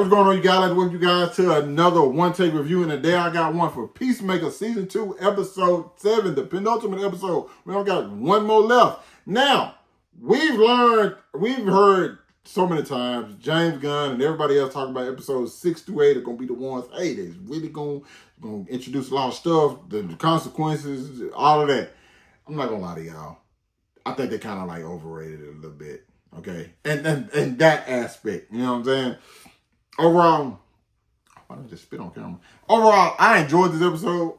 What's going on, you guys? I'd like to welcome you guys to another one-take review. And today I got one for Peacemaker Season 2, Episode 7, the penultimate episode. We only got one more left. Now, we've heard so many times, James Gunn and everybody else talking about episodes 6 to 8 are going to be the ones, hey, they're really going to introduce a lot of stuff, the consequences, all of that. I'm not going to lie to y'all. I think they kind of like overrated it a little bit, okay? And that aspect, you know what I'm saying? Overall, I just spit on camera. Overall, I enjoyed this episode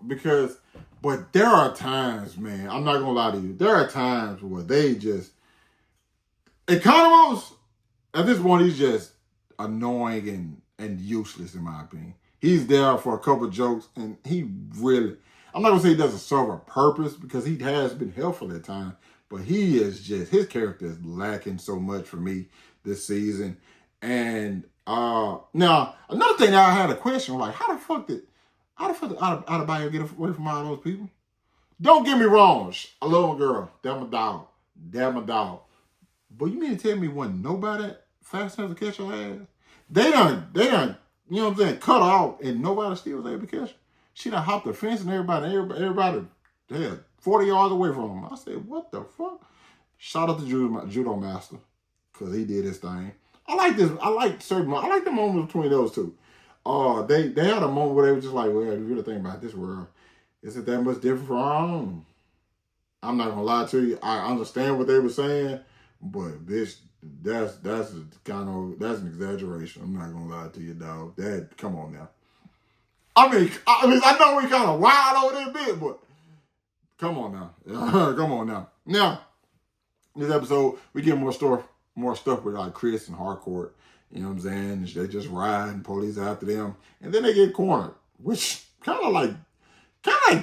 but there are times, man, I'm not gonna lie to you, there are times where Economos, at this point, he's just annoying and useless in my opinion. He's there for a couple of jokes, and I'm not gonna say he doesn't serve a purpose because he has been helpful at times, but his character is lacking so much for me this season. And now another thing that I had a question, like how the fuck did Adebayo get away from all those people? Don't get me wrong, I love my girl, that's my dog. But you mean to tell me wasn't nobody fast enough to catch her ass? They done, you know what I'm saying, cut off and nobody still was able to catch her. She done hopped the fence and everybody hell, 40 yards away from him. I said, what the fuck? Shout out to Judo Master, because he did his thing. I like the moments between those two. They had a moment where they were just like, well, if you really think about this world, isn't that much different from our own? I'm not gonna lie to you. I understand what they were saying, but that's an exaggeration. I'm not gonna lie to you, dog. Come on now. I know we kind of wild over this bit, but come on now. Come on now. Now, this episode, we get more stuff with like Chris and Harcourt. You know what I'm saying? They just ride and police after them. And then they get cornered, which kind of like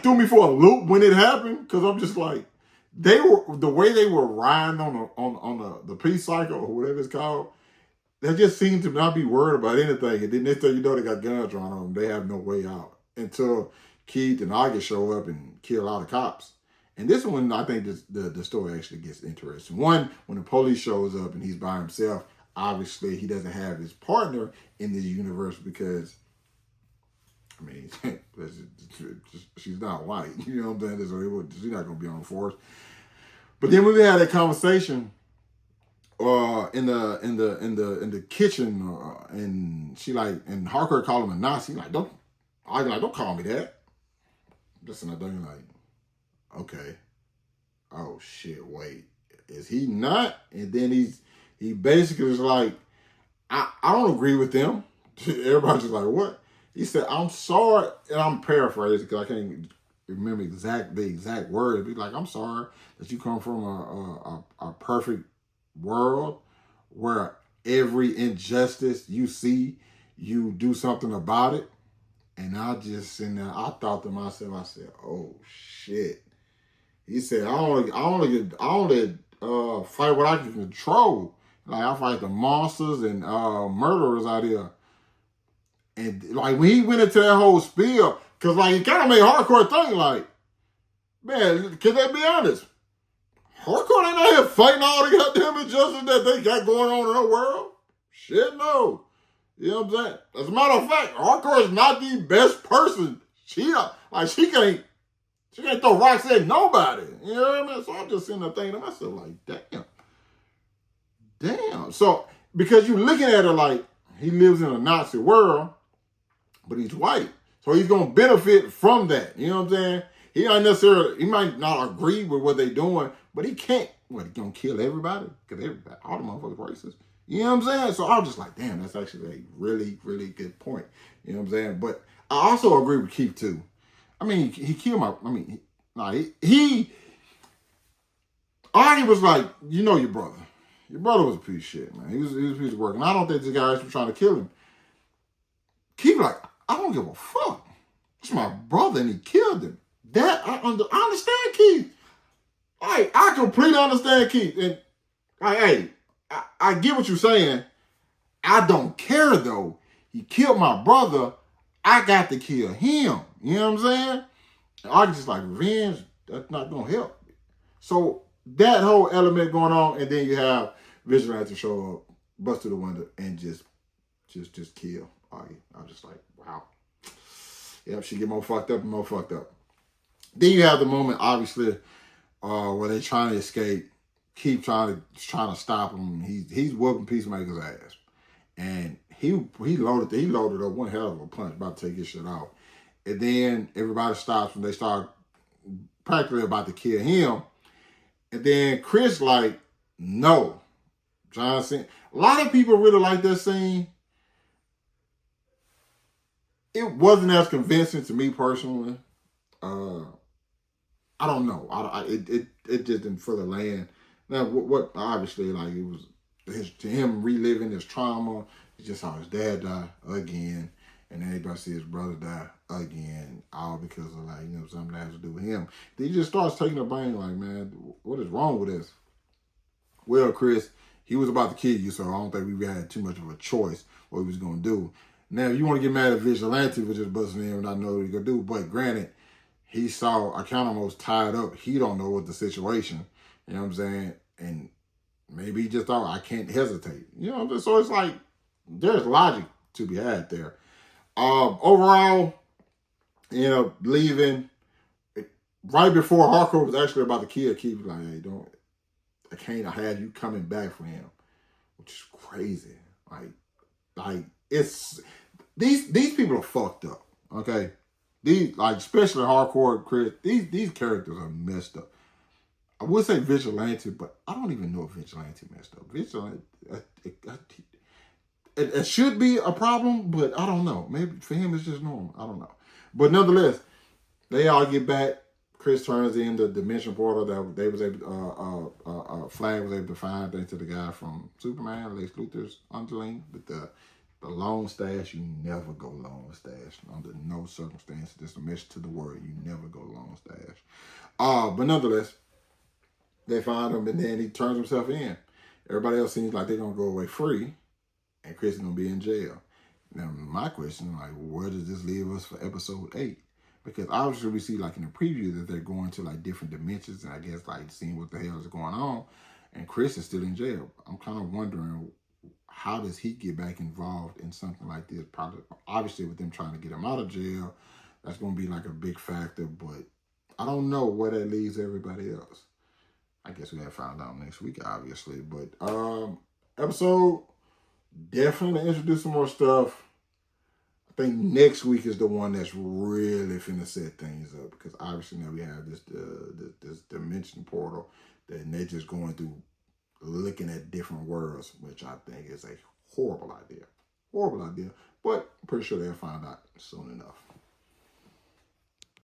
threw me for a loop when it happened. Because I'm just like, the way they were riding on the peace cycle or whatever it's called, they just seemed to not be worried about anything. And then next thing you know, they got guns drawn on them. They have no way out until Keith and August show up and kill all the cops. And this one, I think the story actually gets interesting. One, when the police shows up and he's by himself, obviously he doesn't have his partner in this universe because, she's not white. You know what I'm saying? So she's not going to be on the force. But then when we had that conversation in the kitchen, and she and Harker called him a Nazi. Don't call me that. Listen, I don't okay. Oh shit, wait. Is he not? And then he basically was like, I don't agree with them. Everybody's just like, what? He said, I'm sorry, and I'm paraphrasing because I can't remember the exact word. Be like, I'm sorry that you come from a perfect world where every injustice you see, you do something about it. And I just sitting there, I thought to myself, I said, oh shit. He said, I only fight what I can control. Like I fight the monsters and murderers out here. And like when he went into that whole spiel, cause like it kind of made Hardcore think like, man, can they be honest? Hardcore ain't out here fighting all the goddamn injustice that they got going on in the world. Shit, no. You know what I'm saying? As a matter of fact, Hardcore is not the best person. She can't throw rocks at nobody. You know what I mean? So I'm just sitting there thinking to myself, like, damn. So, because you're looking at it like he lives in a Nazi world, but he's white. So he's going to benefit from that. You know what I'm saying? He might not agree with what they're doing, but he can't, he's going to kill everybody? Because all the motherfuckers racist. You know what I'm saying? So I was just like, damn, that's actually a really, really good point. You know what I'm saying? But I also agree with Keith, too. He killed he already was like, you know your brother. Your brother was a piece of shit, man. He was a piece of work. And I don't think the guys were trying to kill him. Keith like, I don't give a fuck. It's my brother and he killed him. That, I understand Keith. I completely understand Keith. And, I get what you're saying. I don't care, though. He killed my brother. I got to kill him. You know what I'm saying? And I just like, revenge, that's not going to help. So that whole element going on, and then you have Vigilante show up, bust through the window, and just just kill Augie. I was just like, wow. Yep, she get more fucked up and more fucked up. Then you have the moment, obviously, where they trying to escape, keep trying to stop him. He's whooping Peacemaker's ass, and he loaded up one hell of a punch, about to take his shit off. And then everybody stops when they start practically about to kill him. And then Chris like, no. John Cena. A lot of people really like this scene. It wasn't as convincing to me personally. I don't know. It just didn't fully land. Now, what obviously, like, it was him reliving his trauma. He just saw his dad die again, and then everybody see his brother die again, all because of, like, something that has to do with him. Then he just starts taking the brain, like, man, what is wrong with this? Well, Chris, he was about to kill you, so I don't think we had too much of a choice what he was going to do. Now, if you want to get mad at Vigilante for just busting in and not know what he's going to do, but granted, he saw Economos tied up. He don't know what the situation, you know what I'm saying? And maybe he just thought, I can't hesitate. You know, so it's like, there's logic to be had there. Overall, leaving right before Harco was actually about to kill Keith, like, hey, I can't have you coming back for him, which is crazy. Like it's these people are fucked up. Okay, these, like, especially hardcore Chris. These characters are messed up. I would say Vigilante, but I don't even know if Vigilante messed up. Vigilante, it should be a problem, but I don't know. Maybe for him it's just normal. I don't know. But nonetheless, they all get back. Chris turns in the dimension portal that they was able, Flag was able to find, thanks to the guy from Superman, Lex Luthor's underling, with the long stash. You never go long stash under no circumstance. Just a message to the world: you never go long stash. But nonetheless, they find him, and then he turns himself in. Everybody else seems like they're gonna go away free, and Chris is gonna be in jail. Now, my question, like, where does this leave us for episode 8? Because obviously we see, like, in the preview, that they're going to, like, different dimensions, and I guess, like, seeing what the hell is going on, and Chris is still in jail. I'm kind of wondering, how does he get back involved in something like this? Probably, obviously, with them trying to get him out of jail, that's going to be, like, a big factor, but I don't know where that leaves everybody else. I guess we have to find out next week, obviously, but episode definitely introduce some more stuff. I think next week is the one that's really finna set things up, because obviously now we have this dimension portal that they're just going through, looking at different worlds, which I think is a horrible idea. Horrible idea, but I'm pretty sure they'll find out soon enough.